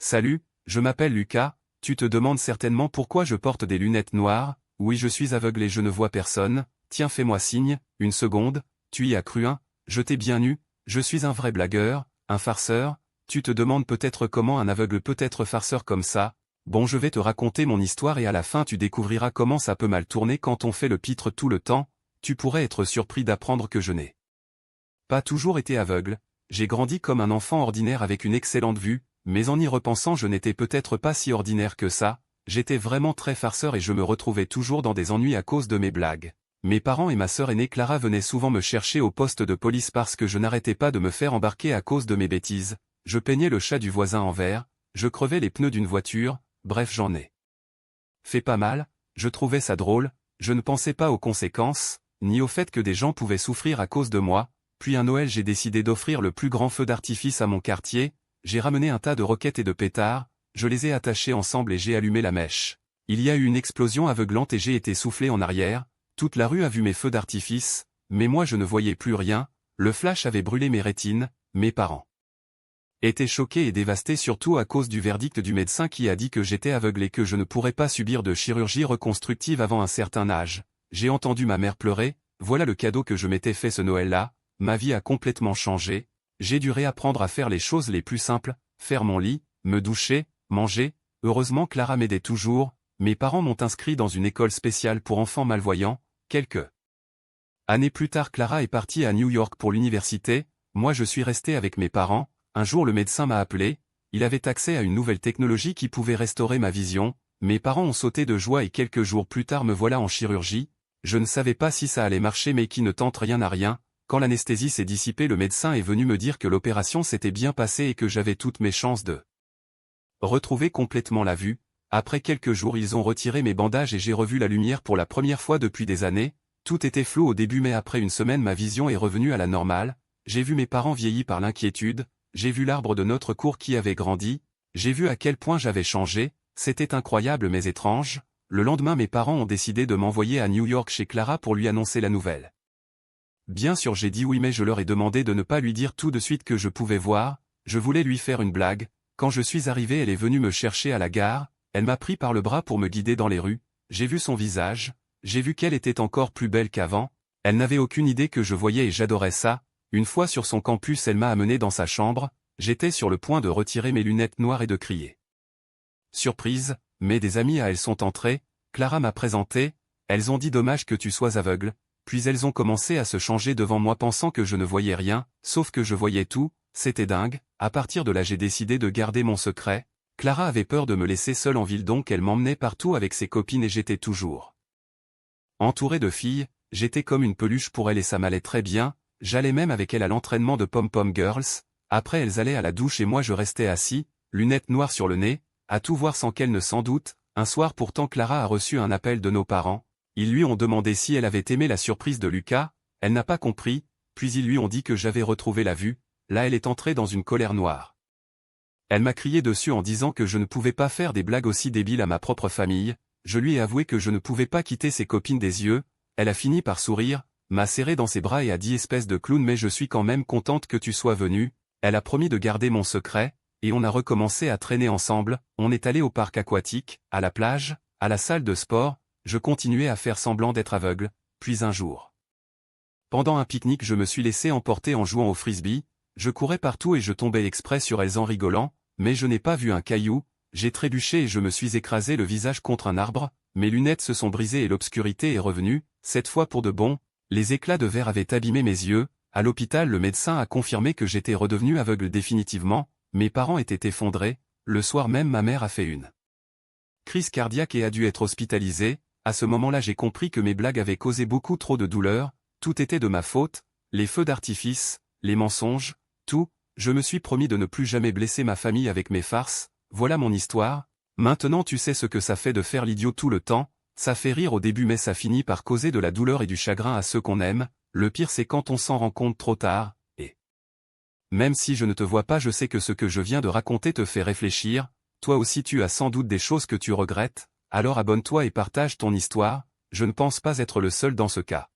Salut, je m'appelle Lucas, tu te demandes certainement pourquoi je porte des lunettes noires. Oui, je suis aveugle et je ne vois personne. Tiens, fais-moi signe, une seconde, tu y as cru, hein? Je t'ai bien eu, je suis un vrai blagueur, un farceur. Tu te demandes peut-être comment un aveugle peut être farceur comme ça. Bon, je vais te raconter mon histoire et à la fin tu découvriras comment ça peut mal tourner quand on fait le pitre tout le temps. Tu pourrais être surpris d'apprendre que je n'ai pas toujours été aveugle. J'ai grandi comme un enfant ordinaire avec une excellente vue, mais en y repensant je n'étais peut-être pas si ordinaire que ça. J'étais vraiment très farceur et je me retrouvais toujours dans des ennuis à cause de mes blagues. Mes parents et ma sœur aînée Clara venaient souvent me chercher au poste de police parce que je n'arrêtais pas de me faire embarquer à cause de mes bêtises. Je peignais le chat du voisin en vert, je crevais les pneus d'une voiture, bref j'en ai fait pas mal. Je trouvais ça drôle, je ne pensais pas aux conséquences, ni au fait que des gens pouvaient souffrir à cause de moi. Puis un Noël j'ai décidé d'offrir le plus grand feu d'artifice à mon quartier. J'ai ramené un tas de roquettes et de pétards, je les ai attachés ensemble et j'ai allumé la mèche. Il y a eu une explosion aveuglante et j'ai été soufflé en arrière. Toute la rue a vu mes feux d'artifice, mais moi je ne voyais plus rien. Le flash avait brûlé mes rétines. Mes parents étaient choqués et dévastés surtout à cause du verdict du médecin qui a dit que j'étais aveugle et que je ne pourrais pas subir de chirurgie reconstructive avant un certain âge. J'ai entendu ma mère pleurer. Voilà le cadeau que je m'étais fait ce Noël-là. Ma vie a complètement changé. J'ai dû réapprendre à faire les choses les plus simples, faire mon lit, me doucher, manger. Heureusement Clara m'aidait toujours. Mes parents m'ont inscrit dans une école spéciale pour enfants malvoyants. Quelques années plus tard Clara est partie à New York pour l'université. Moi je suis resté avec mes parents. Un jour le médecin m'a appelé. Il avait accès à une nouvelle technologie qui pouvait restaurer ma vision. Mes parents ont sauté de joie et quelques jours plus tard me voilà en chirurgie. Je ne savais pas si ça allait marcher mais qui ne tente rien n'a rien. Quand l'anesthésie s'est dissipée le médecin est venu me dire que l'opération s'était bien passée et que j'avais toutes mes chances de retrouver complètement la vue. Après quelques jours ils ont retiré mes bandages et j'ai revu la lumière pour la première fois depuis des années. Tout était flou au début mais après une semaine ma vision est revenue à la normale. J'ai vu mes parents vieillis par l'inquiétude, j'ai vu l'arbre de notre cour qui avait grandi, j'ai vu à quel point j'avais changé, c'était incroyable mais étrange. Le lendemain mes parents ont décidé de m'envoyer à New York chez Clara pour lui annoncer la nouvelle. Bien sûr j'ai dit oui mais je leur ai demandé de ne pas lui dire tout de suite que je pouvais voir, je voulais lui faire une blague. Quand je suis arrivé elle est venue me chercher à la gare, elle m'a pris par le bras pour me guider dans les rues, j'ai vu son visage, j'ai vu qu'elle était encore plus belle qu'avant, elle n'avait aucune idée que je voyais et j'adorais ça. Une fois sur son campus elle m'a amené dans sa chambre, j'étais sur le point de retirer mes lunettes noires et de crier. Surprise, mais des amis à elle sont entrés, Clara m'a présenté, elles ont dit dommage que tu sois aveugle. Puis elles ont commencé à se changer devant moi pensant que je ne voyais rien, sauf que je voyais tout, c'était dingue. À partir de là j'ai décidé de garder mon secret. Clara avait peur de me laisser seule en ville donc elle m'emmenait partout avec ses copines et j'étais toujours entouré de filles, j'étais comme une peluche pour elle et ça m'allait très bien, j'allais même avec elle à l'entraînement de Pom Pom Girls. Après elles allaient à la douche et moi je restais assis, lunettes noires sur le nez, à tout voir sans qu'elle ne s'en doute. Un soir pourtant Clara a reçu un appel de nos parents. Ils lui ont demandé si elle avait aimé la surprise de Lucas, elle n'a pas compris, puis ils lui ont dit que j'avais retrouvé la vue. Là elle est entrée dans une colère noire. Elle m'a crié dessus en disant que je ne pouvais pas faire des blagues aussi débiles à ma propre famille. Je lui ai avoué que je ne pouvais pas quitter ses copines des yeux. Elle a fini par sourire, m'a serré dans ses bras et a dit espèce de clown mais je suis quand même contente que tu sois venu. Elle a promis de garder mon secret, et on a recommencé à traîner ensemble. On est allé au parc aquatique, à la plage, à la salle de sport. Je continuais à faire semblant d'être aveugle, puis un jour. Pendant un pique-nique je me suis laissé emporter en jouant au frisbee, je courais partout et je tombais exprès sur elles en rigolant, mais je n'ai pas vu un caillou, j'ai trébuché et je me suis écrasé le visage contre un arbre, mes lunettes se sont brisées et l'obscurité est revenue, cette fois pour de bon, les éclats de verre avaient abîmé mes yeux, à l'hôpital le médecin a confirmé que j'étais redevenu aveugle définitivement, mes parents étaient effondrés, le soir même ma mère a fait une crise cardiaque et a dû être hospitalisée. À ce moment-là j'ai compris que mes blagues avaient causé beaucoup trop de douleur, tout était de ma faute, les feux d'artifice, les mensonges, tout, je me suis promis de ne plus jamais blesser ma famille avec mes farces, voilà mon histoire. Maintenant tu sais ce que ça fait de faire l'idiot tout le temps, ça fait rire au début mais ça finit par causer de la douleur et du chagrin à ceux qu'on aime, le pire c'est quand on s'en rend compte trop tard, et même si je ne te vois pas je sais que ce que je viens de raconter te fait réfléchir, toi aussi tu as sans doute des choses que tu regrettes. Alors abonne-toi et partage ton histoire, je ne pense pas être le seul dans ce cas.